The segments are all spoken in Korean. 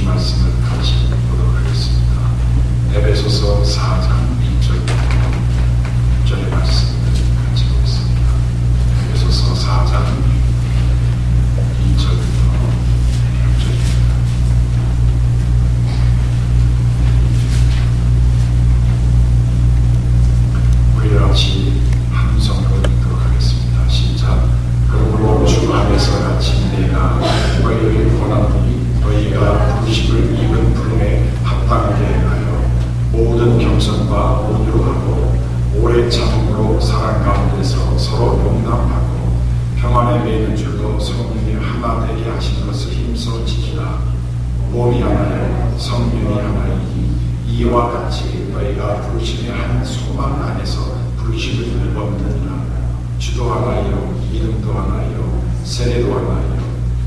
말씀을 같이 보도록 하겠습니다. 에베소서 4장 1절부터 6절의 말씀을 같이 보겠습니다. 에베소서 4장 2절부터 6절입니다. 우리 같이 함성으로 읽도록 하겠습니다. 시작. 그러므로 주 안에서 같이 내가 너희를 권하노니 너희가 부르심을 입은 부름에 합당하게 하여 모든 겸손과 온유로 하고 오래 참음으로 사랑 가운데서 서로 용납하고 평안에 매이는 줄로 성령이 하나 되게 하시는 것을 힘써 지키라. 몸이 하나요 성령이 하나이니 이와 같이 너희가 부르심의 한 소망 안에서 부르심을 입었느니라. 주도 하나요 이름도 하나요 세례도 하나요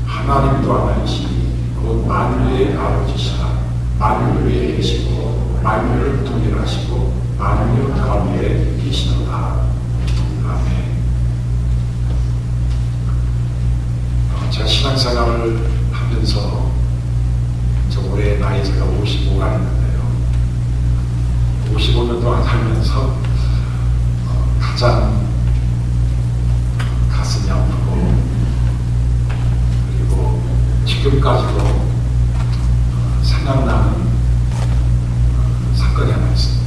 하나님도 하나이시니 곧 만유의 아버지시라. 만유 위에 계시고 만유를 통일하시고 만유 가운데 계시도다. 아멘. 제가 신앙생활을 하면서 올해 나이 제가 55가 있는데요. 55년 동안 살면서 가장 가슴이 아프고 그리고 지금까지도 생각나는 사건이 하나 있습니다.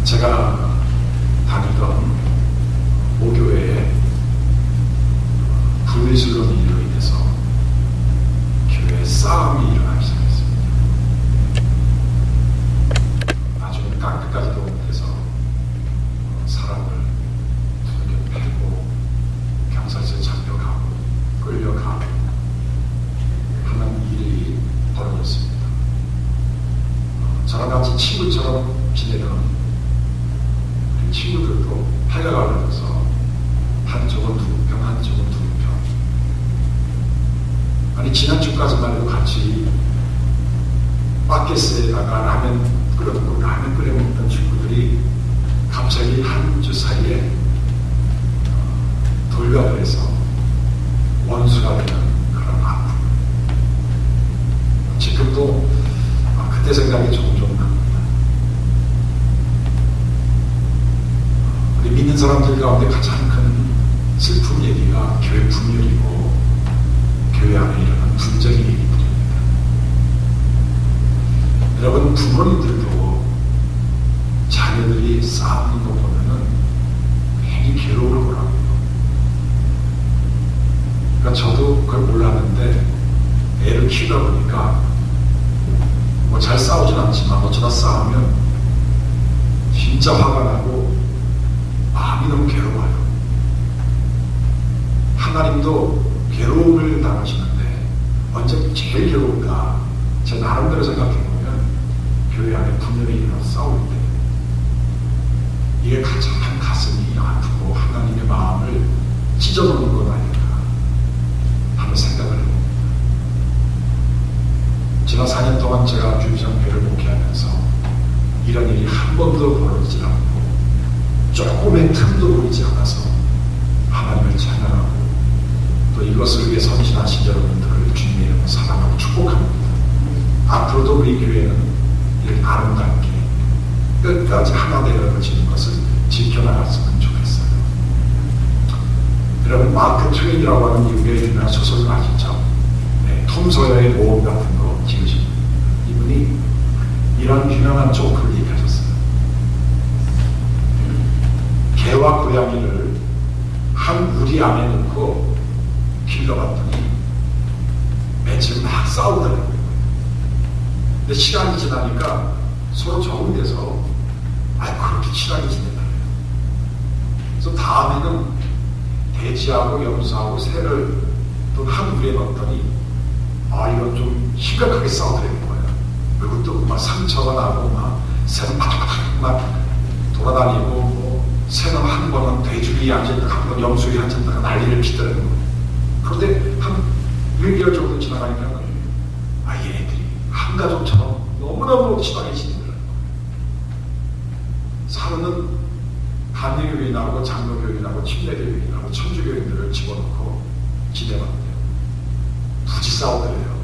제가 다니던 모교회에 불미스러운 일로 인해서 교회에 싸움이 일어나기 시작했습니다. 나중에 깡패까지도 못해서 사람을 두들겨 패고 경찰서에 잡혀가고 끌려가고 하는 일이 벌어졌습니다. 저랑 같이 친구처럼 지내던 우리 친구들도 패가 갈라져서 한쪽은 2편 한쪽은 2편. 아니 지난주까지만 해도 같이 바켓에다가 라면 끓여 먹던 친구들이 갑자기 한 주 사이에 돌변을 해서 원수가 되는 그런 아픔. 지금도 그때 생각이 종종 납니다. 우리 믿는 사람들 가운데 가장 큰 슬픈 얘기가 교회 분열이고 교회 안에 일어난 분쟁의 얘기들입니다. 여러분 부모님들도 자녀들이 싸우는 거 보면은 괜히 괴로울 거라고요. 그러니까 저도 그걸 몰랐는데 애를 키우다 보니까 뭐 잘 싸우진 않지만 어쩌다 싸우면 진짜 화가 나고 마음이 너무 괴로워요. 하나님도 괴로움을 당하시는데 언제 제일 괴로울까? 제 나름대로 생각해보면 교회 안에 분열이 일어나서 싸울 때 이게 가장 가슴이 아프고 하나님의 마음을 찢어놓는 건 아닐까 하는 생각을 해봅니다. 지난 4년 동안 제가 주일장교회를 목회하면서 이런 일이 한 번도 벌어지지 않고 조금의 틈도 보이지 않아서 하나님을 찬양하고 또 이것을 위해 선신하신 여러분들을 주님의 이름으로 사랑하고 축복합니다. 앞으로도 우리 교회는 이렇게 아름답게 끝까지 하나 되어지는 것을 지켜나갔으면 좋겠어요. 여러분 마크 트웨인이라고 하는 미국의 유명한 소설가 아시죠? 네, 톰 소여의 모험 같은 거 지으신 이분이 이런 유명한 조크를 얘기하셨어요. 개와 고양이를 한 우리 안에 넣고 길러봤더니 며칠 막 싸우더라고요. 근데 시간이 지나니까 서로 적응돼서 그렇게 친하게 지내더라고요. 그래서 다음에는 돼지하고 염소하고 새를 또 한 우리에 넣었더니 이건 좀 심각하게 싸우더라는 거예요. 그리고 또 막 상처가 나고 막 새는 막 돌아다니고 뭐 새는 한 번은 돼지위에 앉아있다가 한 번 염소 위에 앉아있다가 난리를 피더라는 거예요. 그런데 한 6개월 정도 지나가니까 얘네들이 한 가족처럼 너무너무 친하게 지내더라는 거예요. 사람은 단일교인하고 장로교인하고 침례교인하고 천주교인들을 집어넣고 지내봤대요. 굳이 싸우더래요.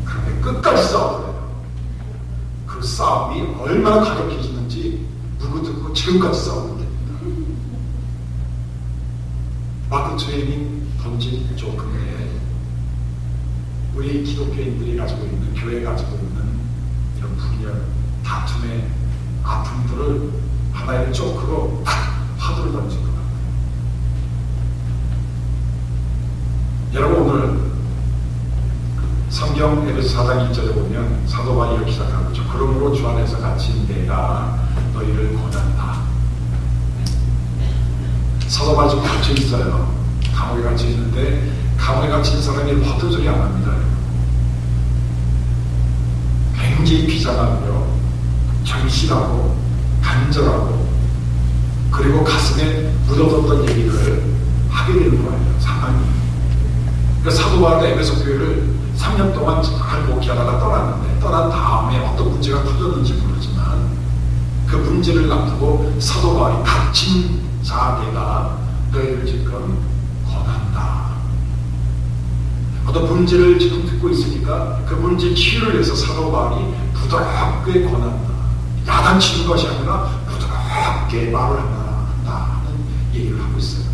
그런데 끝까지 싸우더래요. 그 싸움이 얼마나 가격해지는지 누구 듣고 지금까지 싸우는 겁니다. 마크 트웨인이 던진 조금의 우리 기독교인들이 가지고 있는, 교회가 가지고 있는 이런 분열, 다툼의 아픔들을 하나의 조크로 탁 화두를 던진 것 같아요. 여러분, 오늘 성경 에베소 4장 1절에 보면 사도 바울이 이렇게 시작하고 있죠. 그러므로 주 안에서 갇힌 내가 너희를 권한다. 사도 바울이 지금 갇혀 있어요. 감옥에 갇혀 있는데 감옥에 갇힌 사람이 허튼 소리 안 합니다. 굉장히 비장하고요, 절실하고 간절하고, 그리고 가슴에 묻어뒀던 얘기를 하게 되는 거예요. 상황이. 그러니까 사도 바울은 에베소 교회를 3년 동안 잘 목회하다가 떠났는데, 떠난 다음에 어떤 문제가 터졌는지 모르지만 그 문제를 놔두고 사도 바울이 갇힌 자 내가 너희를 지금 권한다. 어떤 문제를 지금 듣고 있으니까 그 문제 치유를 위해서 사도 바울이 부드럽게 권한다. 야단치는 것이 아니라 부드럽게 말을 한다 하는 얘기를 하고 있어요.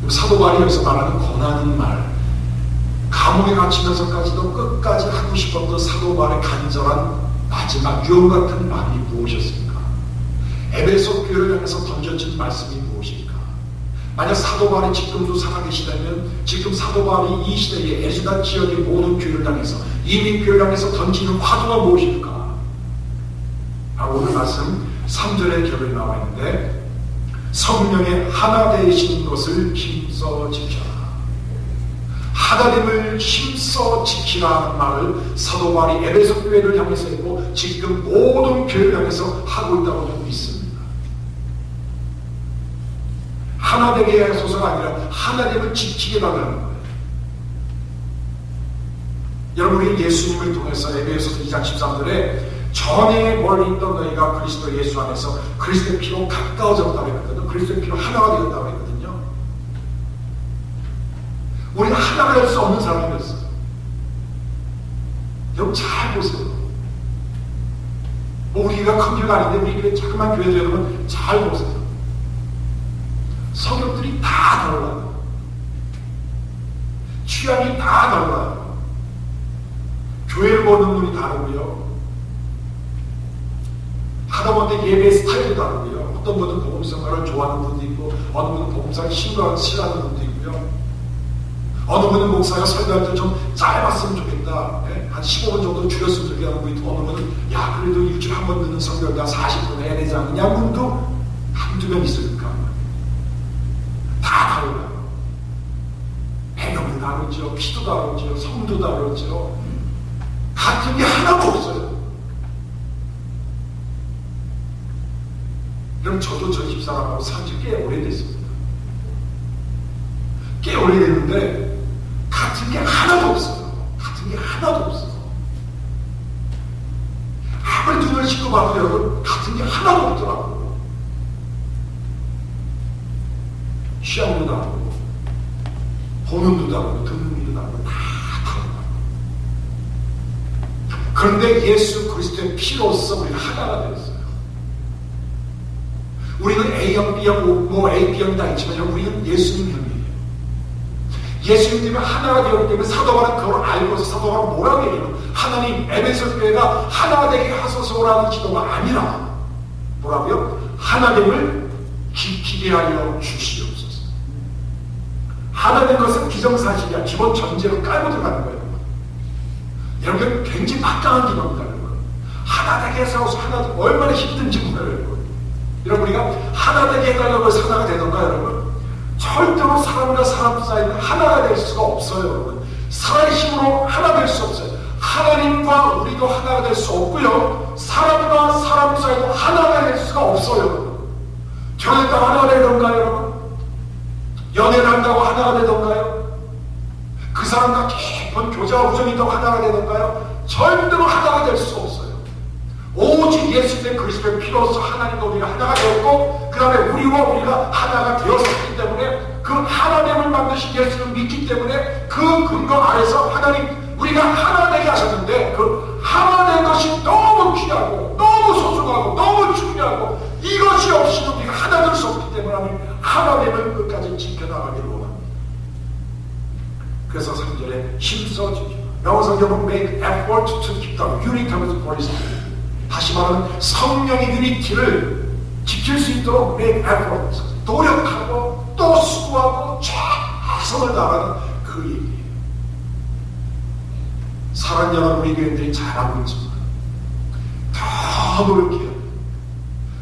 사도 바울이 여기서 말하는 권하는 말, 감옥에 갇히면서까지도 끝까지 하고 싶었던 사도 바울의 간절한 마지막 유언 같은 말이 무엇이었습니까? 에베소 교회를 향해서 던져진 말씀이 무엇일까? 만약 사도 바울이 지금도 살아계시다면 지금 사도 바울이 이 시대의 에스다 지역의 모든 교회를 향해서, 이민 교회를 향해서 던지는 화두가 무엇일까? 바로 오늘 말씀 3절의 결론이 나와 있는데, 성령의 하나 되신 것을 힘써 지켜라. 하나님을 힘써 지키라는 말을 사도 바울이 에베소 교회를 향해서 했고 지금 모든 교회를 향해서 하고 있다고 저는 믿습니다. 하나 되게 하소서가 아니라 하나님을 지키게 달라는 거예요. 여러분, 우리 예수님을 통해서 에베소서 2장 13절에 전에 멀리 있던 너희가 그리스도 예수 안에서 그리스도의 피로 가까워졌다고 했거든요. 그리스도의 피로 하나가 되었다고 했거든요. 우리는 하나가 될 수 없는 사람이었어요. 여러분 잘 보세요. 우리가 큰 교회가 아닌데 우리 교회 자그만 교회도 여러분 잘 보세요. 성격들이 다 달라요. 취향이 다 달라요. 교회를 보는 눈이 다르고요. 하다못해 예배 스타일도 다르고요. 어떤 분은 복음성가를 좋아하는 분도 있고, 어느 분은 복음성을 싫어하는 분도 있고요. 어느 분은 목사가 설교할 때 좀 짧았으면 좋겠다, 한 15분 정도 줄였으면 좋겠다는 분이 있고, 어느 분은 야 그래도 일주일에 한 번 듣는 설교를 내가 40분 해야 되지 않느냐 분도 한두 명 있으니까 다 다르고요. 배경도 다르죠, 피도 다르죠, 성도 다르죠. 같은 게 하나도 없어요. 그럼 저도 저 집사람하고 산지 꽤 오래됐습니다. 꽤 오래됐는데 같은 게 하나도 없어요. 같은 게 하나도 없어요. 아무리 눈을 씻고 봐도 여러분 같은 게 하나도 없더라고요. 취향도 다르고 보는도 다르고 듣는 일도 다르고 다 다르고. 그런데 예수 그리스도의 피로써 우리가 하나가 되었어요. 우리는 A형, B형, 뭐 A, B형 다 있지만 우리는 예수님 형이에요. 예수님 때문에 하나가 되었기 때문에 사도 바울은 그걸 알고서 사도 바울은 뭐라고 얘기해요? 하나님 에베소 교회가 하나 되게 하소서라는 기도가 아니라 뭐라고요? 하나님을 지키게 하여 주시옵소서. 하나 된 것은 기정사실이야. 기본 전제로 깔고 들어가는 거예요. 여러분 굉장히 막강한 기도입니다. 하나 되게 해서 하나 얼마나 힘든지 몰라요. 여러분 우리가 하나 되게 해달라고 해서 하나가 되던가 여러분? 절대로 사람과 사람 사이는 하나가 될 수가 없어요. 여러분 사람의 힘으로 하나 될 수 없어요. 하나님과 우리도 하나가 될 수 없고요, 사람과 사람 사이도 하나가 될 수가 없어요. 결혼했다고 하나가 되던가요 여러분? 연애를 한다고 하나가 되던가요? 그 사람과 깊은 교제와 우정이 있다고 하나가 되던가요? 절대로 하나가 될 수 없어요. 오직 예수님의 그리스도의 피로서 하나님과 우리가 하나가 되었고, 그 다음에 우리와 우리가 하나가 되었었기 때문에 그 하나됨을 만드신 예수를 믿기 때문에 그 근거 아래서 하나님 우리가 하나 되게 하셨는데 그 하나 된 것이 너무 귀하고 너무 소중하고 너무 중요하고 이것이 없이는 우리가 하나 될 수 없기 때문에 하나님 하나됨을 끝까지 지켜나가기를 원합니다. 그래서 3절에 힘써 주십시오. 영어 성경은 make effort to keep the unity of the Holy Spirit. 다시 말하면 성령의 유니티를 지킬 수 있도록 make effort, 노력하고 또 수고하고 최선을 다하는 그 얘기예요. 사랑하는 우리 교회들이 잘하고 있지만 더 노력해야 돼요.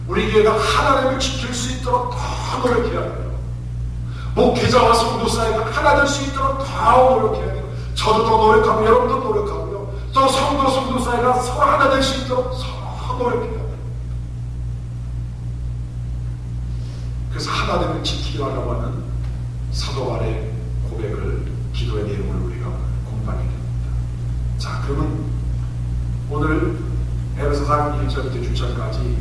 우리 교회가 하나님을 지킬 수 있도록 더 노력해야 돼요. 목회자와 성도사회가 하나 될 수 있도록 더 노력해야 돼요. 저도 더 노력하고 여러분도 노력하고요. 또 성도사회가 서로 하나 될 수 있도록 서로 노력해야 돼요. 그래서 하나됨을 지키려 하려고 하는 사도 바울의 고백을, 기도의 내용을 우리가 공부하게 됩니다. 자, 그러면 오늘 에베소서 1절부터 6절까지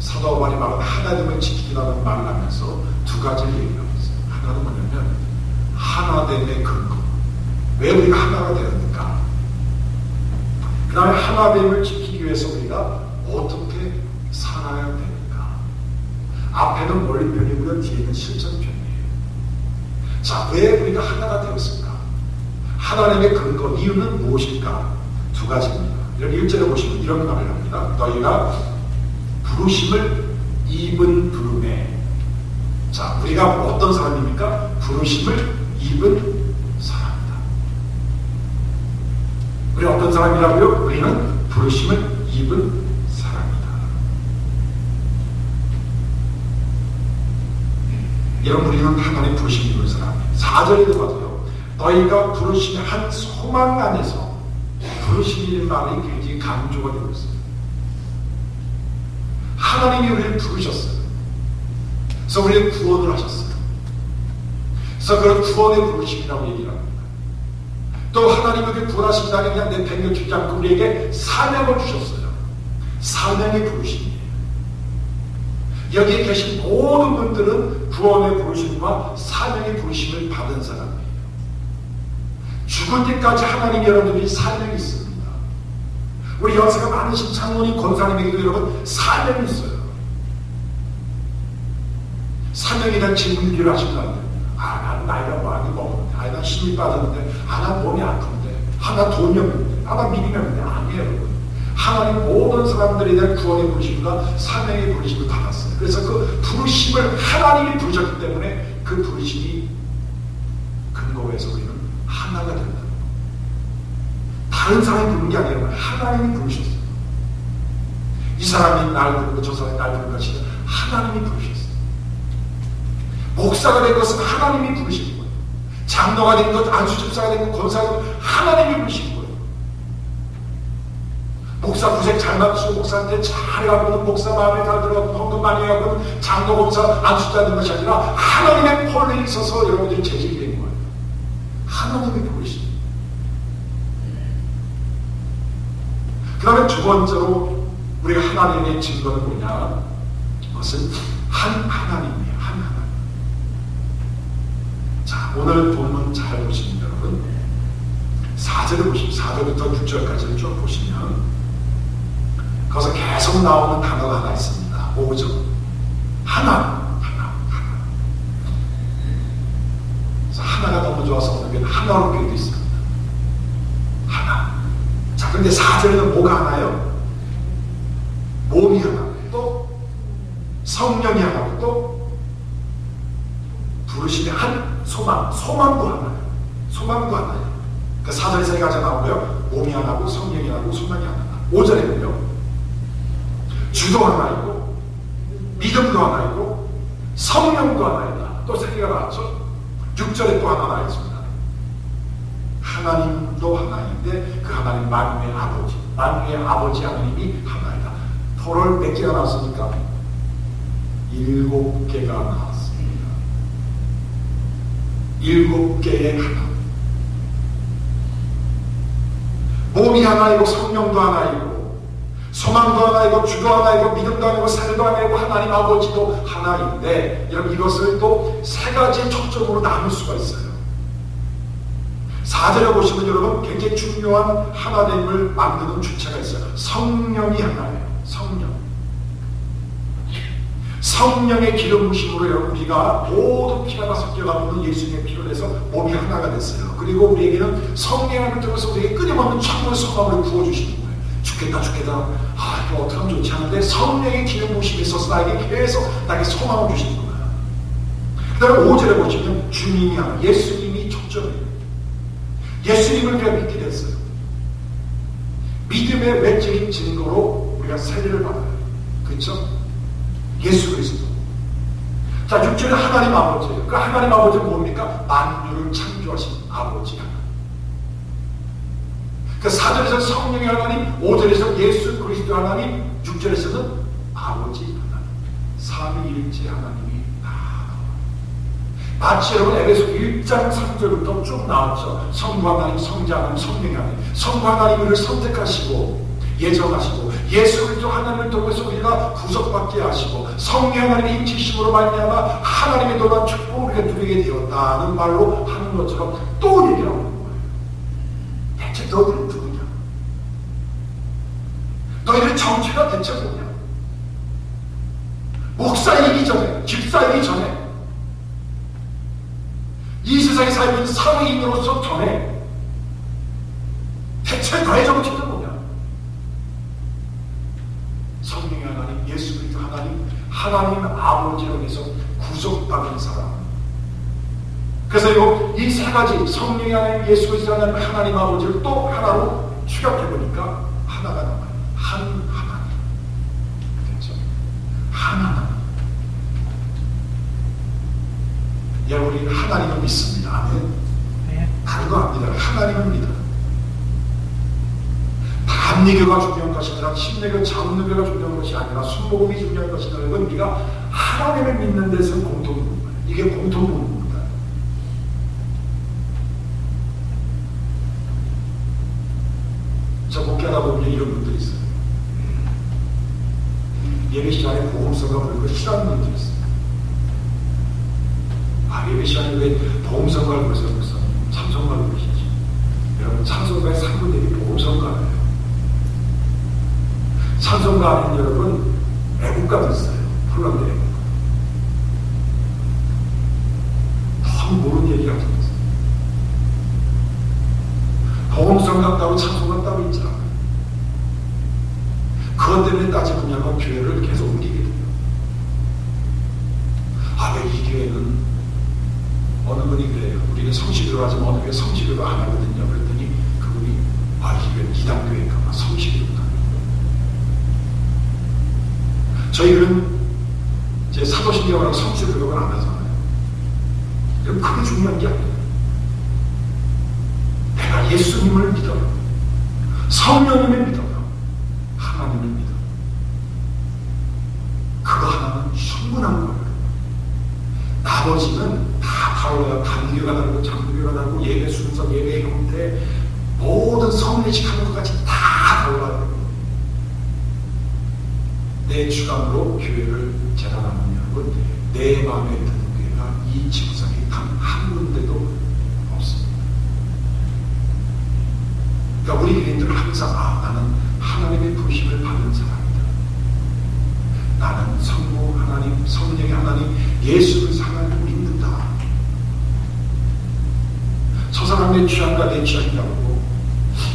사도 바울이 말한 하나됨을 지키라는 말을 하면서 두 가지를 얘기하고 있어요. 하나는 뭐냐면 하나됨의 근거. 왜 우리가 하나가 되었는가? 그 다음에 하나됨을 지키기 위해서 우리가 어떻게 살아야 되는가? 앞에는 원리편이고요, 뒤에는 실전편이에요. 자, 왜 우리가 하나가 되었을까? 하나님의 근거, 이유는 무엇일까? 두 가지입니다. 여기 1절에 보시면 이런 말을 합니다. 너희가 부르심을 입은 부름에. 자, 우리가 어떤 사람입니까? 부르심을 입은 사람이다. 우리 어떤 사람이라고요? 우리는 부르심을 입은 사람이다. 이런 우리는 하나님의 부르심을 입은 사람이에요. 4절에도 봐도요. 너희가 부르심의 한 소망 안에서, 부르심이라는 말이 굉장히 강조가 되고 있어요. 하나님이 우리를 부르셨어요. 그래서 우리를 구원을 하셨어요. 그래서 그런 구원의 부르심이라고 얘기를 합니다. 또 하나님이 우리를 구원하신다는 게 그냥 내팽개치지 않고 우리에게 사명을 주셨어요. 사명의 부르심이에요. 여기에 계신 모든 분들은 구원의 부르심과 사명의 부르심을 받은 사람이에요. 죽을 때까지 하나님 여러분들이 사명이 있습니다. 우리 연세가 많으신 장로님, 권사님에게도 여러분 사명이 있어요. 사명에 대한 질문을 하시면 안 돼요. 난 나이가 많이 먹었는데, 난 힘이 빠졌는데, 난 몸이 아픈데, 난 돈이 없는데, 난 믿음이 없는데. 아니에요, 여러분. 하나님 모든 사람들에 대한 구원의 부르심과 사명의 부르심을 받았어요. 그래서 그 부르심을 하나님이 부르셨기 때문에 그 부르심이 근거에서 우리는 하나가 된다는 거예요. 다른 사람이 부른 게 아니라 하나님이 부르셨어요. 이 사람이 날 부르고 저 사람이 날 부른 것이 하나님이 부르셨어요. 목사가 된 것은 하나님이 부르신 거예요. 장로가 된 것, 안수집사가 된 것, 권사가 된 것 하나님이 부르신 거예요. 목사 구색 잘 맞추고 목사한테 잘 해가고 목사 마음에 잘 들어가고 헌금 많이 해가고 장로 권사 안수자 된 것이 아니라 하나님의 폴에 있어서 여러분들이 재직이 된 거예요. 하나님이 부르신 거예요. 그 다음에 두 번째로 우리가 하나님의 증거는 뭐냐? 그것은 한 하나님이에요. 한 하나님. 자, 오늘 본문 잘 보시면 여러분 4절을 보시면 4절부터 6절까지를 쭉 보시면 거기서 계속 나오는 단어가 하나 있습니다. 5절. 하나. 그래서 하나가 너무 좋아서 오늘 하나로 되어 있습니다. 하나. 자, 근데 4절에는 뭐가 하나요? 몸이 하나, 또 성령이 하나고 또 부르심의 한 소망도 하나예요. 소망도 하나예요. 그 4절에 세 가지가 나오고요. 몸이 하나고 성령이 하나고 소망이 하나. 5절에는요. 주도 하나 있고 믿음도 하나 있고 성령도 하나 있다. 또 세 개가 나왔죠. 6절에 또 하나 나와 있습니다. 하나님도 하나인데 그 하나님 만유의 아버지, 만유의 아버지 하나님이 하나이다. 토를 몇 개가 나왔습니까? 7개가 나왔습니다. 7개의 하나. 몸이 하나이고 성령도 하나이고 소망도 하나이고 주도 하나이고 믿음도 하나이고 살도 하나이고 하나님 아버지도 하나인데, 여러분 이것을 또 세 가지의 초점으로 나눌 수가 있어요. 4절에 보시면 여러분 굉장히 중요한 하나됨을 만드는 주체가 있어요. 성령이 하나예요. 성령의 기름 부심으로 여러분 우리가 모든 피가 섞여가지고 예수님의 피로 내서 몸이 하나가 됐어요. 그리고 우리에게는 성령을 통해서 우리에게 끊임없는 창문의 소망을 부어주시는 거예요. 죽겠다 이거 어떻게 하면 좋지 하는데 성령의 기름 부심이 있어서 나에게 계속 나에게 소망을 주시는 거예요. 그 다음에 5절에 보시면 주님이 하나, 예수님이 초점이에요. 예수님을 우리가 믿게 됐어요. 믿음의 외적인 증거로 우리가 세례를 받아요. 그렇죠? 예수 그리스도. 자, 6절에 하나님 아버지예요. 그 하나님 아버지는 뭡니까? 만유를 창조하신 아버지 하나님. 그 4절에서 성령의 하나님, 5절에서 예수 그리스도 하나님, 6절에서는 아버지 하나님, 삼위일체 하나님이 마치 여러분 에베소 1장 3절부터 쭉 나왔죠. 성부 하나님, 성자 하나님, 성령 하나님. 성부 하나님을 선택하시고 예정하시고 예수 그리스도 하나님을 통해서 우리가 구속받게 하시고 성령 하나님의 인치심으로 말미암아 하나님의 놀라운 축복을 우리가 누리게 되었다는 말로 하는 것처럼 또 얘기를 하는 거예요. 대체 너희들은 누구냐? 너희들의 정체가 대체 뭐냐? 목사이기 전에, 집사이기 전에, 이 세상에 살고 있는 사회인으로서 전에 대체 너의 정체는 뭐냐? 성령의 하나님, 예수 그리스도 하나님, 하나님 아버지로 인해서 구속받은 사람. 그래서 이 세 가지 성령의 하나님, 예수 그리스도 하나님, 하나님 아버지를 또 하나로 축약해보니까 하나가 나와요. 한 하나님. 그렇죠? 하나님. 예, 우리는 하나님을 믿습니다. 아멘. 다른 거 압니다. 하나님을 믿어요. 감리교가 중요한 것이 아니라 신뢰교, 장로교가 중요한 것이 아니라 순복음이 중요한 것이 아니라 우리가 하나님을 믿는 데서 공통입니다. 이게 공통입니다. 저 목회하다 보면 이런 분들이 있어요. 예배 시간에 보험성가 부르고 싫어하는 분들이 있어요. 예배 시간에 왜 보험성가를 부르세요? 찬송가를 부르시지. 여러분 찬송가의 3분의 1이 보험성가예요. 찬송가 안에는 여러분 애국가도 있어요. 폴란드 애국가. 너무 모르는 얘기 같은 거 있어요. 보험성가 따로 찬송가 따로 있잖아요. 그것 때문에 따지면 교회를 계속 옮기게 돼요. 왜 이 교회는 어느 분이 그래요. 우리는 성시교로 하지만 어느 교회 성시교로 안 하거든요. 그랬더니 그분이 이 교회는 이단교회인가 봐. 성시교로다. 저희는 제 사도신경이라고 성시교로는 안 하잖아요. 그럼 그게 중요한 게 아니에요. 내가 예수님을 믿어요. 성령님을 믿어요. 하나님을 믿어요. 그거 하나는 충분한 거예요. 나머지는 다 달라요. 단교가 다르고 장교가 다르고 예배 순서, 예배 형태, 모든 성례식 하는 것까지 다 달라요. 내 주관으로 교회를 재단하는 여러분, 내 마음에 드는 교회가 이 지구상에 단 한 군데도 없습니다. 그러니까 우리 교인들은 항상 나는 하나님의 부르심을 받은 사람이다. 나는 성부 하나님, 성령의 하나님, 예수 그리스도 하나님을 믿는다. 저 사람 내 취향과 내 취향이라고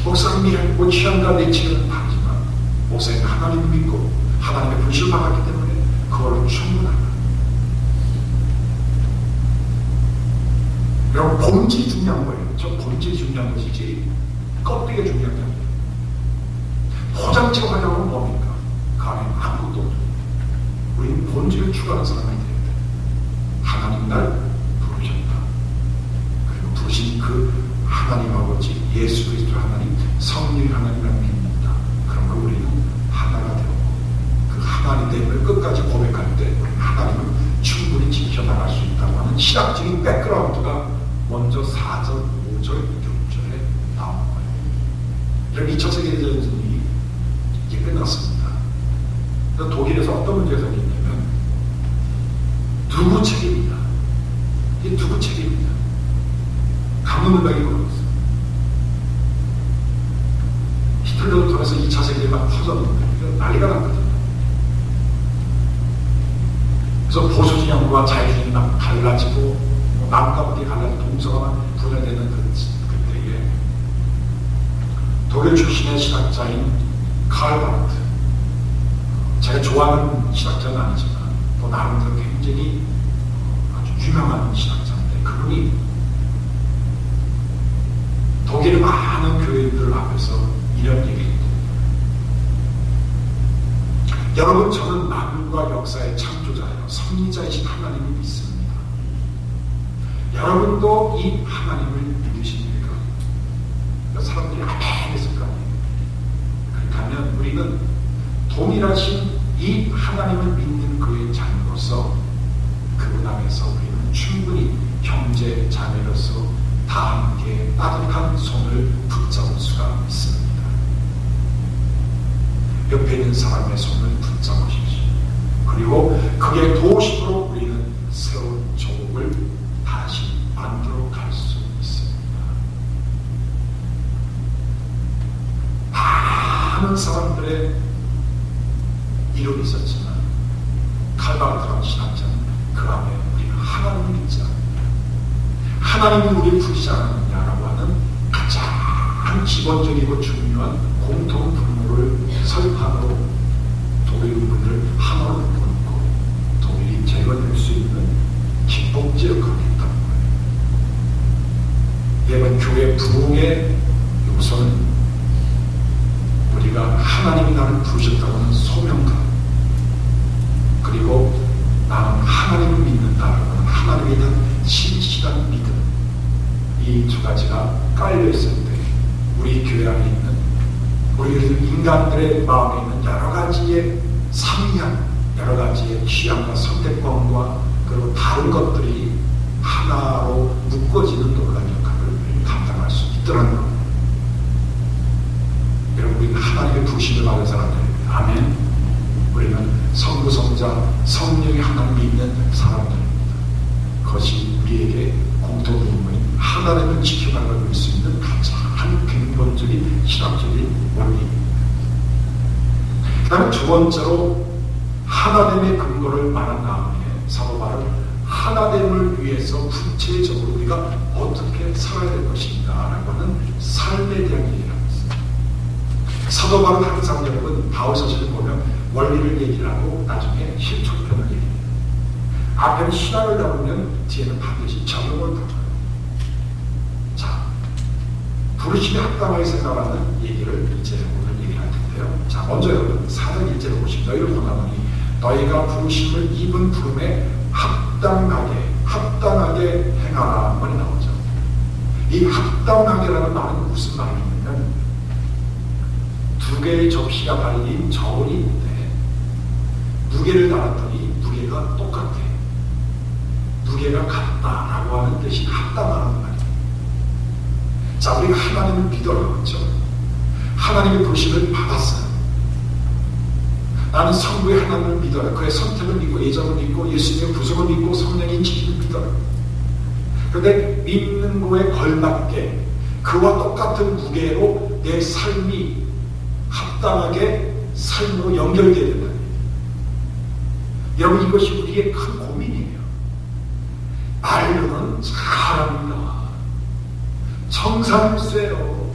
목사님이 취향과 내 취향은 다르지만 목사님은 하나님을 믿고 하나님의 부르심을 받았기 때문에 그걸로 충분하다. 여러분 본질이 중요한 거예요. 저 본질이 중요한 것이지 껍데기가 중요한 게 아니에요. 포장지가 하려면 뭡니까? 그 안에 아무것도 없죠. 우리는 본질을 추구하는 사람이 돼야 돼. 하나님 날 부르셨다. 그리고 부르신 그 하나님 아버지 예수 그리스도 하나님 성령 하나님을 믿는다. 그런 걸 우리는 하나가 되고 그 하나님됨을 끝까지 고백할 때 우리는 하나님을 충분히 지켜나갈 수 있다고 하는 신학적인 백그라운드가 먼저 4절, 5절, 6절에 나오는 거예요. 그럼 2차 세계대전이 이제 끝났습니다. 독일에서 어떤 문제가 생겼냐면 누구 책임이다. 이게 누구 책임이다. 강문문박이 물어봤어요. 히틀러를 통해서 2차 세계에 막 퍼졌는데 난리가 났거든요. 그래서 보수진영과 자유진영이 막 갈라지고 남과 북이 갈라지고 동서가 막 분열되는 그때에 독일 출신의 신학자인 칼 바르트, 제가 좋아하는 신학자는 아니지만 또 나름대로 굉장히 아주 유명한 신학자인데, 그분이 독일의 많은 교회들 앞에서 이런 얘기를 했습니다. 여러분, 저는 만물과 역사의 창조자예요. 섭리자이신 하나님을 믿습니다. 여러분도 이 하나님을 믿으십니까? 사람들이 많이 했을 거 아니에요. 그렇게 하면 우리는 동일하신 이 하나님을 믿는 그의 자녀로서 그분 안에서 우리는 충분히 형제 자매로서 다 함께 따뜻한 손을 붙잡을 수가 있습니다. 옆에 있는 사람의 손을 붙잡으십시오. 그리고 그의 도우심으로 우리는 새로운 조국을 다시 만들어 갈 수 있습니다. 많은 사람들의 이론이 있었지만 칼바르트라는 신학자는 그 안에 우리는 하나님을 믿지 않는다. 하나님이 우리를 부르지 않느냐라고 하는 가장 기본적이고 중요한 공통 분모를 설파로 독일 분들을 하나로 묶고 독일이 재건될 수 있는 기폭제 역할을 했다는 거예요. 이번 교회 부흥의 요소는 우리가 하나님이 나를 부르셨다고 하는 소명감, 그리고 나는 하나님을 믿는다라고 하는 하나님에 대한 신실한 믿음, 이 두 가지가 깔려 있을 때 우리 교회 안에 있는 우리 인간들의 마음에 있는 여러 가지의 상이한 여러 가지의 취향과 선택권과 그리고 다른 것들이 하나로 묶어지는 놀라운 역할을 감당할 수 있더라는 겁니다. 여러분, 우리는 하나님의 부르심을 받은 사람들입니다. 아멘. 우리는 성부, 성자, 성령의 하나님이 있는 사람들입니다. 그것이 우리에게 공통분모인 하나님을 지켜나갈 수 있는 가장 근본적인 신학적인 원리입니다. 그 다음에 두 번째로 하나됨의 근거를 말한 다음에 사도 바울은 하나됨을 위해서 구체적으로 우리가 어떻게 살아야 될 것인가 라고 하는 삶에 대한 얘기를 하고 있어요. 사도 바울은 항상 여러분 바울 서신을 보면 원리를 얘기를 하고 나중에 실천편을 얘기해요. 앞에는 신앙을 다루면 뒤에는 반드시 적용을 다뤄요. 자, 부르심에 합당하게 생각하는 얘기를 이제 오늘 얘기할 텐데요. 자, 먼저 여러분 4절 1절을 보시면 너희를 권하노니 너희가 부르심을 입은 부름에 합당하게 행하라 말이 나오죠. 이 합당하게라는 말은 무슨 말이냐면 두 개의 접시가 달린 저울이 있는데 무게를 달았더니 무게가 똑같아. 무게가 같다라고 하는 뜻이 합당하라는 말이에요. 자, 우리가 하나님을 믿어요. 그렇죠? 하나님의 부르심을 받았어요. 나는 성부의 하나님을 믿어요. 그의 선택을 믿고 예정을 믿고 예수님의 구속을 믿고 성령의 인치심을 믿어요. 그런데 믿는 거에 걸맞게 그와 똑같은 무게로 내 삶이 합당하게 삶으로 연결되어야 된다. 여러분, 이것이 우리의 큰 고민이에요. 말로는 잘합니다. 정상일세요.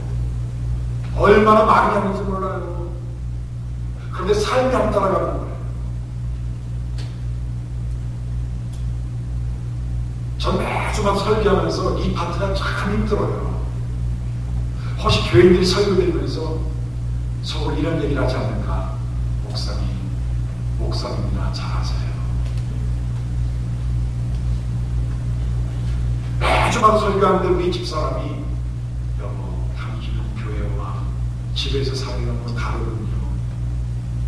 얼마나 많이 하는지 몰라요. 그런데 삶이 안 따라가는 거예요. 전 매주만 설교하면서 이 파트가 참 힘들어요. 혹시 교인들이 설교드리면서 속으로 이런 얘기를 하지 않는가? 목사님이나 잘하세요. 매주만 설교하는데 우리 집사람이 여보, 당신은 교회와 집에서 살기가 너무 다르군요.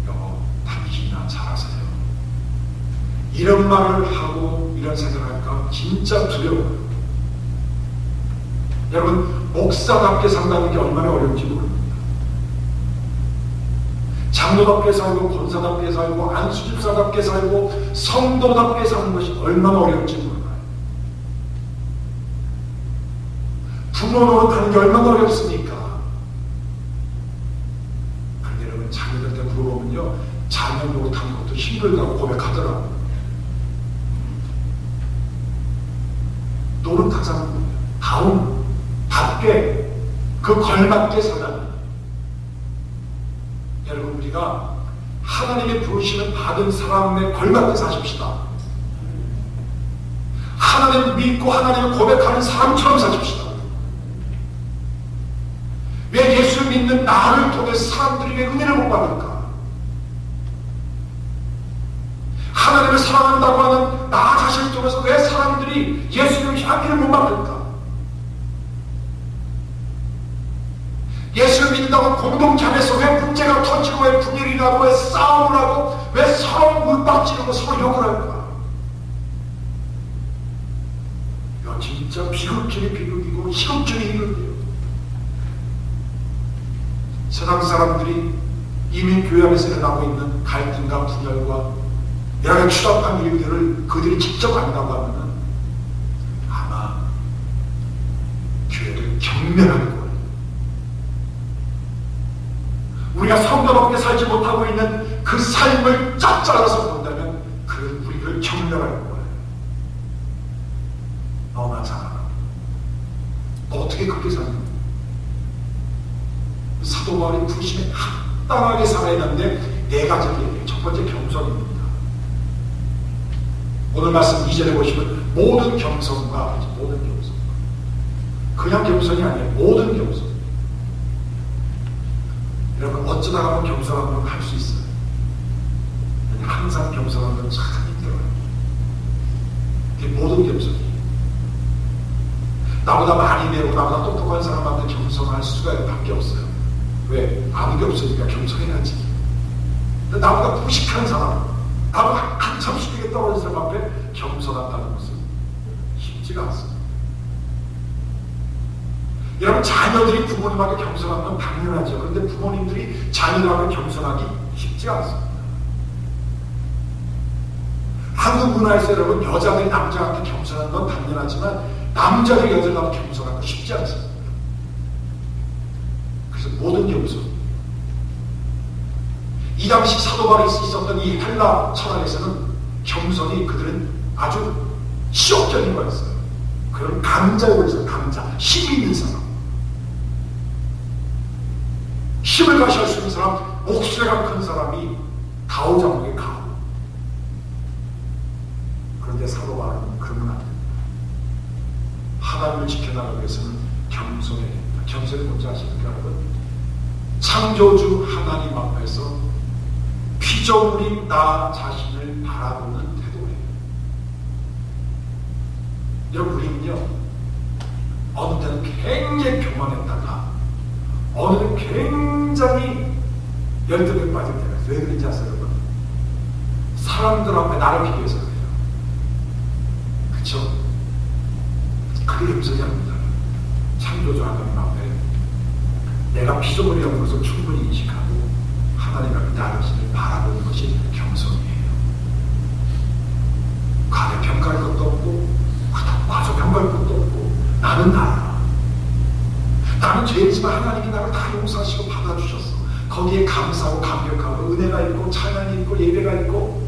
여보, 당신이나 잘하세요. 이런 말을 하고 이런 생각을 할까? 진짜 두려워요. 여러분, 목사답게 산다는 게 얼마나 어려운지 모릅니다. 장로답게 살고 권사답게 살고 안수집사답게 살고 성도답게 사는 것이 얼마나 어려운지 몰라요. 부모 노릇하는 게 얼마나 어렵습니까? 그런데 여러분, 자녀들한테 물어보면요, 자녀 노릇하는 것도 힘들다고 고백하더라고요. 노릇하자는 거예요. 답게, 그 걸맞게 살아가는. 여러분, 우리가 하나님의 부르심을 받은 사람에 걸맞게 사십시다. 하나님을 믿고 하나님을 고백하는 사람처럼 사십시다. 왜 예수를 믿는 나를 통해 사람들이 왜 은혜를 못 받을까? 하나님을 사랑한다고 하는 나 자신을 통해서 왜 사람들이 예수님의 향기를 못 맡을까? 예수를 믿는다고 공동체 안에서 왜 문제가 터지고 왜 분열이 나고 왜 싸움을 하고 왜 서로 물박지르고 서로 욕을 할까? 이거 진짜 비극적인 비극이고 희극적인 희극이에요. 세상 사람들이 이민 교회 안에서 일어나고 있는 갈등과 분열과 여러 가지 추잡한 일들을 그들이 직접 안다고 하면은 아마 교회를 경멸하는 거예요. 우리가 성도답게 살지 못하고 있는 그 삶을 짝잘라서 본다면 그는 우리를 경멸할 거예요. 너나 잘하라. 너 어떻게 그렇게 사냐? 사도 바울이 부르심에 합당하게 살아야 하는데 네 가지를 얘기해요. 첫 번째, 겸손입니다. 오늘 말씀 2절에 보시면 모든 겸손과, 모든 겸손. 그냥 겸손이 아니에요. 모든 겸손. 여러분, 어쩌다가 한번 겸손한 건 할 수 있어요. 항상 겸손한 건 참 힘들어요. 그게 모든 겸손이에요. 나보다 많이 배우고 나보다 똑똑한 사람한테 겸손할 수가 밖에 없어요. 왜? 아무 게 없으니까 겸손해야지. 근데 나보다 무식한 사람, 나보다 한참 수익에 떨어진 사람 앞에 겸손한다는 것은 쉽지가 않습니다. 여러분, 자녀들이 부모님한테 겸손한 건 당연하죠. 그런데 부모님들이 자녀들한테 겸손하기 쉽지 않습니다. 한국 문화에서 여러분, 여자들이 남자한테 겸손한 건 당연하지만 남자들이 여자한테 겸손한 건 쉽지 않습니다. 그래서 모든 겸손. 이 당시 사도 바울이 있었던 이 헬라 철학에서는 겸손이 그들은 아주 시욕적인 거였어요. 그런 강자라고 했어요. 강자, 힘이 있는 사람, 힘을 가시할 수 있는 사람, 목소리가 큰 사람이 가오장목의 가오. 그런데 사도 바울은 그러면 안 됩니다. 하나님을 지켜나가기 위해서는 겸손해야 됩니다. 겸손이 뭔지 아십니까, 여러분? 창조주 하나님 앞에서 피조물인 나 자신을 바라보는 태도예요. 여러분, 우리는요, 어느 때는 굉장히 교만했다가 어느 때는 굉장히 열등에 빠질 때가 있어요. 왜 그런지 아세요, 여러분? 사람들 앞에 나를 비교해서 그래요. 그쵸? 그게 겸손이 아닙니다. 창조주 하나님 앞에 내가 피조물이라는 것을 충분히 인식하고 하나님 앞에 나 자신을 바라보는 것이 겸손이에요. 과대평가할 것도 없고 과소평가할 것도 없고 나는 나야. 나는 죄지만 하나님이 나를 다 용서하시고 받아주셨어. 거기에 감사하고 감격하고 은혜가 있고 찬양이 있고 예배가 있고,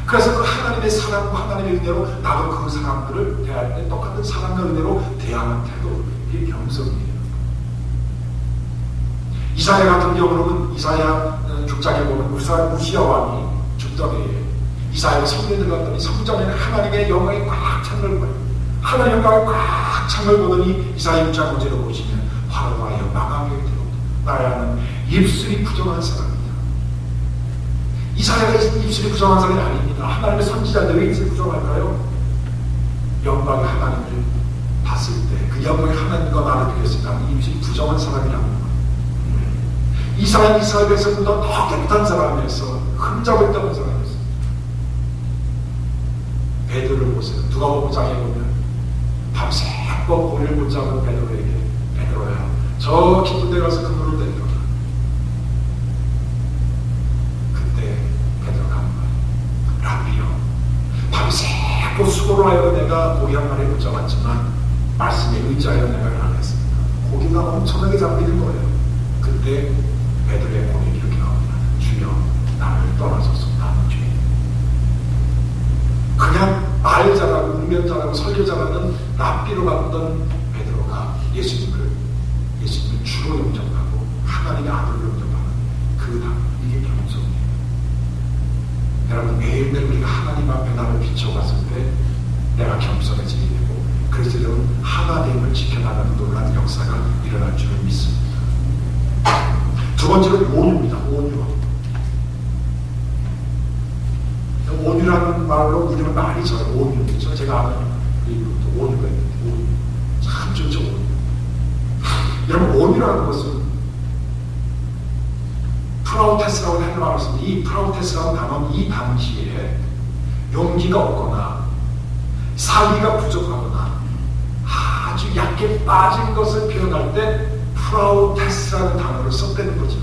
그래서 그 하나님의 사랑과 하나님의 은혜로 나도 그 사람들을 대할 때 똑같은 사랑과 은혜로 대하는 태도, 이게 겸손이에요. 이사야 같은 경우는 이사야 6장에 보면 우시야 왕이 죽던 해에 이사야가 성전에 들어갔더니 성전에는 하나님의 영광이 꽉 찬 걸 봐요. 하나님의 영광이 꽉 찬 걸 보더니 이사야 6장 5절을 보시면 화로와여 망하게 되고 나야는 입술이 부정한 사람이다. 이사야가 입술이 부정한 사람이 아닙니다. 하나님의 선지자들 왜 입술이 부정할까요? 영광의 하나님을 봤을 때 그 영광의 하나님과 나를 비교했을 때 나는 입술이 부정한 사람이라는 거예요. 이스라엘에서보다 더 깨끗한 사람이었어. 흠잡을 떠는 사람이었어. 베드로를 보세요. 누가복음 5장에 보면 밤새고 고리를 붙잡은 베드로에게 베드로야 저 깊은 데 가서 그물을 내려라. 고기란 말에 붙잡았지만 말씀에 의지하여 내가 안 했습니다. 고기가 엄청나게 잡히는 거예요. 그때 베드로의 고백이 이렇게 나옵니다. 주여 나를 떠나소서 나는 죄인. 그냥 말 잘하고 운면 잘하고 설교 잘하는 랍비로 바꾸던 베드로가 예수님을 주로 영접하고 하나님의 아들로 영접하는 그 당, 이게 겸손이에요. 여러분, 매일매일 우리가 하나님 앞에 나를 비춰봤을 때 내가 겸손해지게 되고, 그래서 여러분 하나님을 지켜나가는 놀라운 역사가 일어날 줄을 믿습니다. 두 번째로 온유입니다. 온유라는 말로 우리는 많이 저요. 온유죠. 제가 아는 온유가 있는데, 온유 참 좋죠. 온유. 여러분, 온유라는 것은 프라우테스라고 하는 말을 씁니다. 이 프라우테스라는 단어는 이 당시에 용기가 없거나 사기가 부족하거나 아주 얕게 빠진 것을 표현할 때 프라우테스라는 단어를 썼다는 거죠.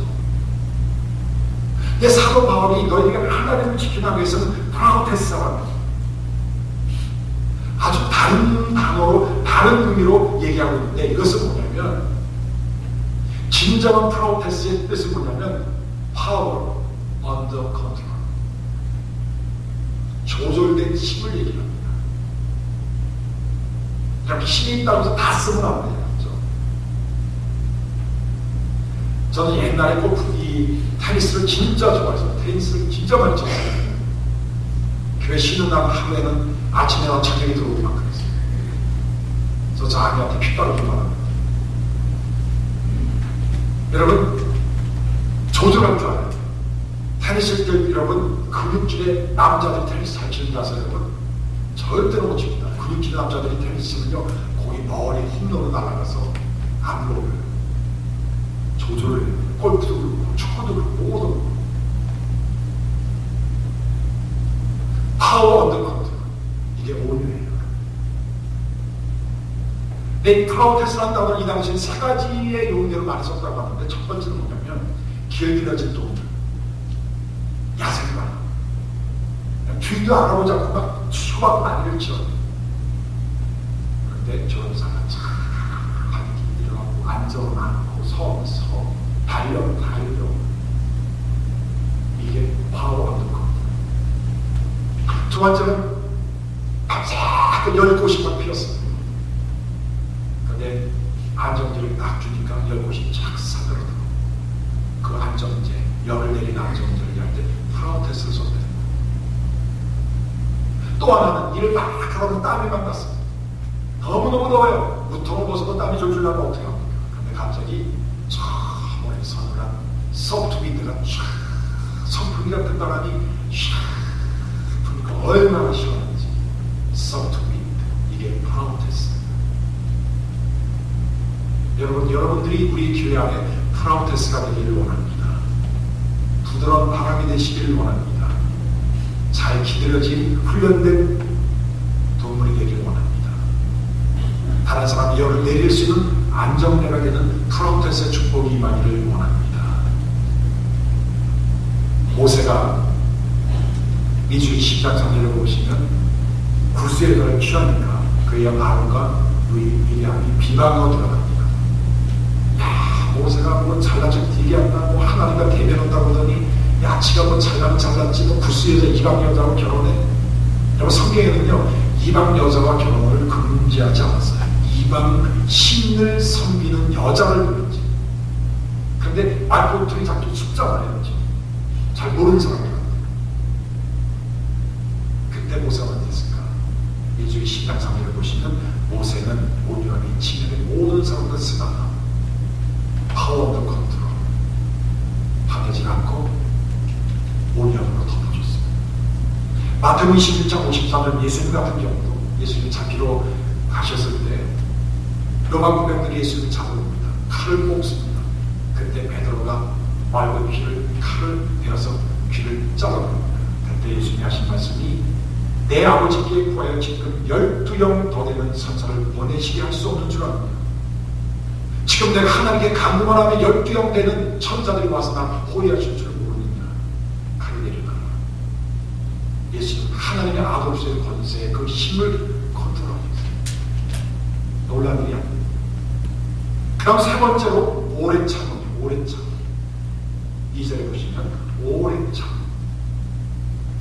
근데 사도 바울이 너희가 하나님을 지키기 위해서는 프라우테스라는 거죠. 아주 다른 단어로, 다른 의미로 얘기하고 있는데, 이것은 뭐냐면, 진정한 프라우테스의 뜻은 뭐냐면 power under control, 조절된 힘을 얘기합니다. 그냥 힘이 있다고 해서 다 쓰면 안 돼요. 그렇죠? 저는 옛날에 이 테니스를 진짜 좋아해서 테니스를 진짜 많이 쳤어요. 교회 쉬는 날 하루에는 아침에나 저녁에 들어오기만 그랬어요. 그래서 자기한테 핏바람 좀 받았는데, 여러분 조절할 줄 알아요. 테니스 때 여러분 근육질의 남자들이 테니스 잘 치는 자서 여러분 절대로 못 칩니다. 근육질 남자들이 테니스 치면요 거기 머리 홈런으로 날아가서 안 들어오고요. 조절을 해요. 골프도 그렇고 축구도 그렇고 모두 그렇고. 파워 언더 컨트롤, 이게 온유예요. 내 프라우테스라는 단어를 이 당시에 세 가지의 용례로 많이 썼다고 하는데, 첫 번째는 뭐냐면 길들여진 동물, 야생마, 뒤도 알아보지 않고 막 수박 많이를 지어요. 그런데 저런 사람 참 반기 일어나고 안정 많고 서 달려 이게 파워 언더 컨트롤. 두 번째는 밤새고 10곳이 피었어요. 근데 안정제를 딱 주니까 10곳이 쫙 사들어들어. 그 안정제, 열을 내린 안정제를 할 때 프라우테스를 썼대요. 또 하나는 일을 막 하면 땀이 막 났어요. 너무너무 더워요. 무통을 벗어도 땀이 졸졸 나면 어떻게 합니까? 근데 갑자기 저 멀리 서늘한 소프트 윈드가 쫙, 선풍기 같은 바람이 쫙 부니까 얼마나 시원한지. 소프트 윈드, 이게 프라우테스. 여러분들이 우리 교회 안에 프라우테스가 되기를 원합니다. 부드러운 바람이 되시기를 원합니다. 잘 기다려진 훈련된 동물이 되기를 원합니다. 다른 사람이 열을 내릴 수 있는 안정대가 되는 프라우테스의 축복이 임하기를 원합니다. 모세가 민수기 10장 3절을 보시면 구스의 돌을 취하니까 그의 형 아론과 미리암이 비방하고 들어갑니다. 모세가 뭐 잘나지 되게 한다, 뭐 하나님과 대면한다고 하더니 야, 지가 뭐 잘났지, 뭐 구스 여자 이방 여자하고 결혼해. 여러분, 성경에는요 이방 여자와 결혼을 금지하지 않았어요. 이방 신을 섬기는 여자를 부르지. 그런데 말보통이 자꾸 숫자만 해야지. 잘 모르는 사람이거든요. 그때 모세가 어땠을까? 민수기 10장 3절을 보시면 모세는 온유하게 지면의 모든 사람들 쓰다가 파워 언더 컨트롤, 화내지 않고 온유함으로 덮어줬습니다. 마태복음 21장 53절 예수님 같은 경우도 예수님이 잡히러 가셨을 때 로마 군병들이 예수님을 잡아옵니다. 칼을 뽑습니다. 그때 베드로가 맑은 칼을 베어서 귀를 잘라버립니다. 그때 예수님이 하신 말씀이 내 아버지께 구하여 지금 12영 더 되는 선사를 보내시게 할 수 없는 줄 압니다. 지금 내가 하나님께 간구만 하면 12영 되는 천사들이 와서 나 호위하실 줄 모르느냐. 칼을 내릴까. 예수님은 하나님의 아버지의 권세에 그 힘을 컨트롤합니다. 놀란 일이 아닙니다. 그 다음 세 번째로 오래 참음이에요. 오래 참. 2절에 보시면 오래 참.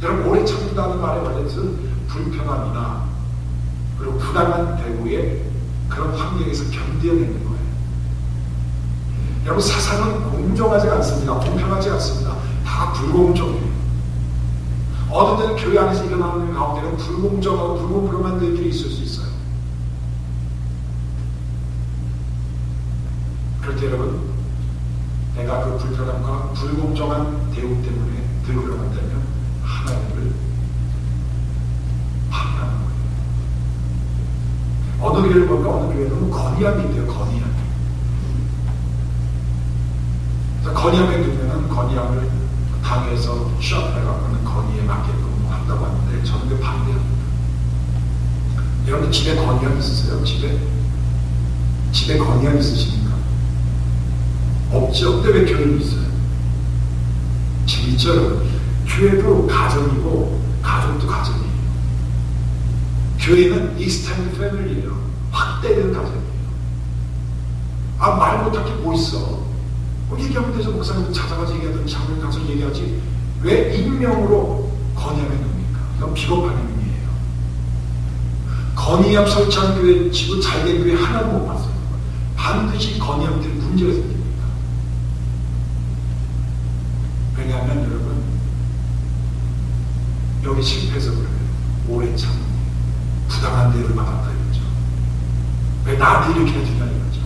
여러분, 오래 참는다는 말의 원래는 불편함이나 그리고 부당한 대우에 그런 환경에서 견뎌내는 거예요. 여러분, 세상은 공정하지 않습니다. 공평하지 않습니다. 다 불공정해요. 어느 때는 교회 안에서 일어나는 가운데는 불공정하고 불공평한 일들이 있을 수 있어요. 그럴 때 여러분, 내가 그 불편함과 불공정한 대우 때문에 들어간다면 하나님을 판단하는 거예요. 어느 교회를 볼까? 어느 교회는 건의함이 있대요. 건의함. 건의함에 두면은 건의함을 당에서 취업해갖고는 건의에 맞게끔 한다고 하는데 저는 그 반대합니다. 여러분, 집에 건의함 있으세요? 집에 건의함 있으십니까? 없죠. 근데 왜 교회는 있어요? 재밌죠? 교회도 가정이고 가족도 가정이에요. 교회는 익스텐드 패밀리예요. 확대된 가정이에요. 아, 말 못할 게 뭐 있어? 얘기하면 되죠. 목사님도 찾아가서 얘기하든 장로님 가서 얘기하지. 왜 익명으로 건의함에 둡니까? 이건 비겁한 행위예요. 건의함 설치한 교회, 지금 잘된 교회 하나도 못 봤어요. 반드시 건의함 때문에 문제가 생깁니다. 왜냐하면 여러분, 여기 실패해서 그래요. 오래 참 부당한 대우를 받았다 이거죠. 왜 나한테 이렇게 해주냐 이거죠.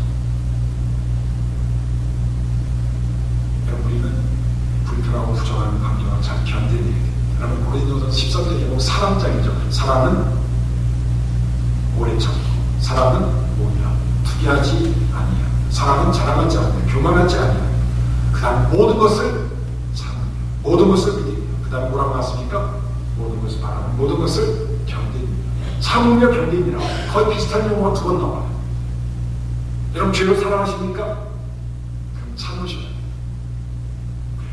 우리는 불편하고 부정한 환경을 잘 견뎌내야 됩니다. 여러분, 고린도서 13절 제목 사랑장이죠. 사랑은 오래 참고, 사랑은 뭐냐? 투기하지 아니야. 사랑은 자랑하지 않아요. 교만하지 않아요. 그 다음 모든 것을 참으며, 모든 것을 믿으며, 그 다음 뭐라고 나왔습니까? 모든 것을 바라며, 모든 것을 견디며. 참으며 견디니라. 거의 비슷한 용어가 두 번 나와요. 여러분, 죄를 사랑하십니까? 그럼 참으셔야 돼요.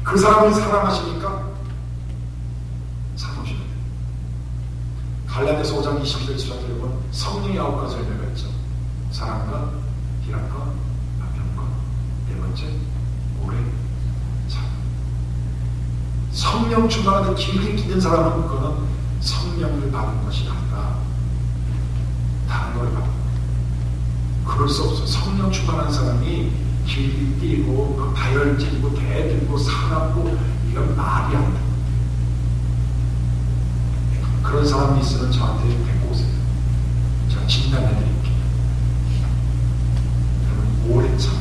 그 사람을 사랑하시니까 참으셔야 돼요. 갈라디아서 5장 22절 24절에 보면 성령의 9가지 열매가 있죠. 사랑과 희락과 화평과 네 번째 오래 참. 성령 충만한데 길게 기는 사람은 그거는 성령을 받은 것이 아니라 다른 걸 받은 거예요. 그럴 수 없어요. 성령 충만한 사람이 길이 뛰고 다혈질이고 대들고 사납고 이건 말이 안 돼요. 그런 사람이 있으면 저한테 데리고 오세요. 제가 진단해드릴게요. 여러분, 오래 참.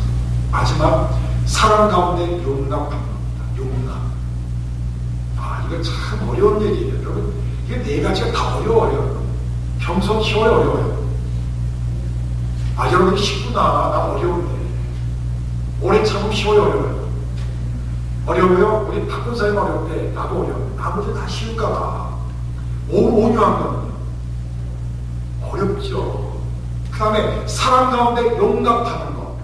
마지막, 사랑 가운데 용납하는 겁니다. 용납. 아, 이거 참 어려운 얘기예요. 여러분, 이게 네 가지가 다 어려워요. 평소 쉬워요, 어려워요? 아, 여러분 쉽구나. 나 어려운데. 오래 참으면 쉬워요, 어려워요? 어려워요? 우리 박근사님 어렵대. 나도 어려워요. 나머지 다 쉬울까봐. 온유한 거는요. 어렵죠. 그 다음에 사랑 가운데 용납하는 거.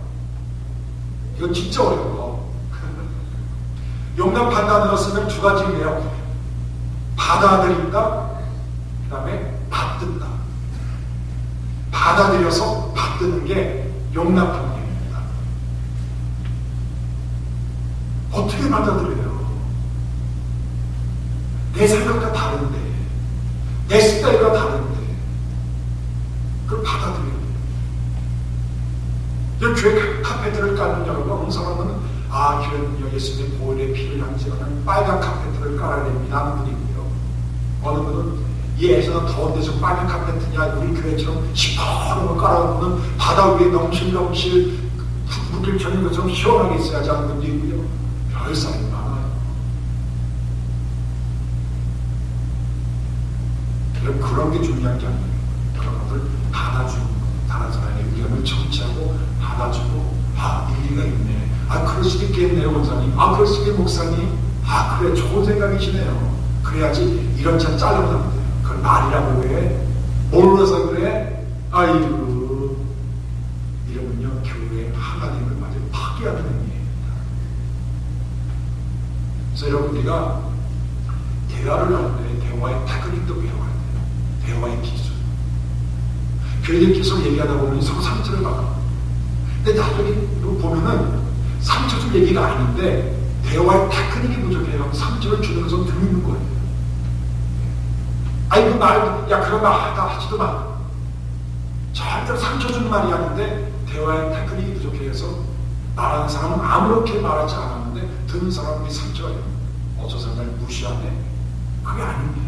이건 진짜 어려운 거. 용납한다는 것은 두 가지예요. 받아들인다. 그 다음에 받든다. 받아들여서 받드는 게 용납하는 겁니다. 어떻게 받아들여요? 내 생각과 다른데, 내 스타일과 다른데, 그걸 받아들여야 돼요. 교회 카페트를 까는 여러분, 어느 사람은 교회는요, 예수님의 보혈의 피를 향지하는 빨간 카페트를 깔아야 됩니다 하는 분이 있고요. 어느 분은 예에서는 더운데 좀 빨간 카페트냐, 우리 교회처럼 시퍼런 거 깔아놓고는 바다 위에 넘실넘실 물길 쳐는 것처럼 시원하게 있어야지 하는 분도 있고요. 별 사람이 많아요. 그런 게 중요한 게 아니에요. 그런 것들 받아주는 거, 다른 사람의 의견을 청취하고 받아주고, 일리가 있네. 그럴 수도 있겠네요, 원사님. 그럴 수도 있겠네, 목사님. 그래, 좋은 생각이시네요. 그래야지 이런 차 잘라면 안 돼요. 그걸 말이라고 해? 몰라서 그래? 아이고, 이러면요, 교회 하나님을 완전 파괴하는 행위입니다. 그래서 여러분, 우리가 대화를 하는데 대화의 테크닉도 배워야 돼요. 대화의 기술. 교회들이 계속 얘기하다 보면 서로 상처를 받아. 근데 나중에 보면은 상처 줄 얘기가 아닌데 대화의 테크닉이 부족해요. 상처를 주는 것은 들리는 거예요. 아니 그 말, 야 그런 말 하지도 마. 절대로 상처 주는 말이 아닌데 대화의 테크닉이 부족해서 말하는 사람은 아무렇게 말하지 않았는데 듣는 사람이 상처예요. 저 사람을 무시하네. 그게 아닌데.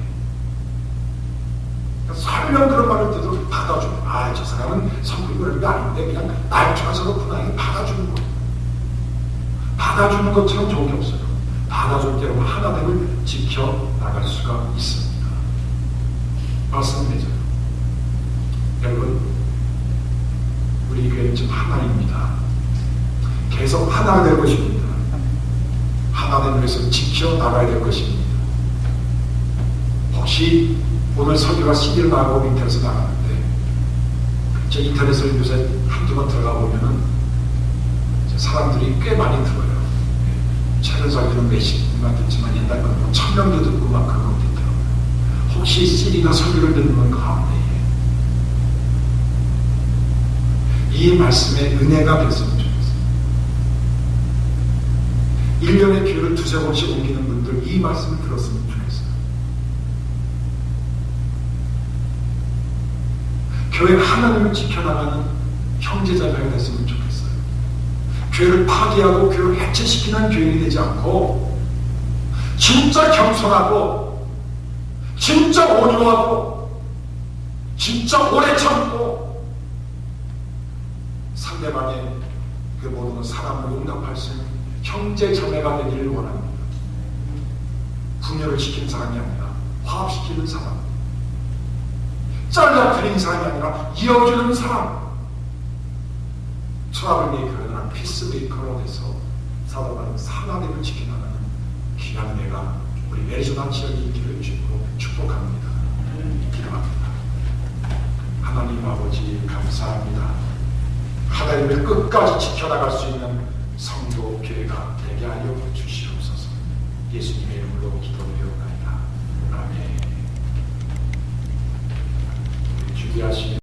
설령 그런 말을 듣도 받아주고, 저 사람은 성품이 그런 게 아닌데 그냥 말투라서 그렇구나. 받아주는 거예요. 받아주는 것처럼 좋은 게 없어요. 받아줄 때 하나됨을 지켜나갈 수가 있습니다. 말씀드리죠. 여러분, 우리 교회는 지금 하나입니다. 계속 하나가 될 것입니다. 하나됨을 위해서 지켜나가야 될 것입니다. 혹시 오늘 설교가 CD를 나가고 인터넷에 나가는데 제 인터넷을 요새 한두 번 들어가 보면은 사람들이 꽤 많이 들어요. 최근 설교는 몇십만 듣지만 옛날 거는 1000명도 듣고 막 그런 것도 있더라고요. 혹시 CD가 설교를 듣는 가운데 이 말씀에 은혜가 됐으면 좋겠어요. 1년에 교회를 두세 번씩 옮기는 분들 이 말씀을 들었으면 좋겠어요. 교회 하나님을 지켜나가는 형제자매가 됐으면 좋겠어요. 교회를 파괴하고 교회를 해체시키는 교인이 되지 않고 진짜 겸손하고 진짜 온유하고 진짜 오래 참고 상대방의 그 모든 사람을 용납할 수 있는 형제 자매가 되기를 원합니다. 분열을 시키는 사람이 아니라 화합시키는 사람, 잘라드리는 사람이 아니라 이어주는 사람, 트러블 메이커나 피스메이커로 돼서 사도바는 하나됨을 지켜나가는 귀한 은혜가 우리 메리조나 지역에 있기를 주님으로 축복합니다. 기도합니다. 하나님 아버지 감사합니다. 하나님을 끝까지 지켜나갈 수 있는 성도 교회가 되게 하여 주시옵소서. 예수님의 이름으로 기도드리옵나이다. 아멘. 우리 주기하신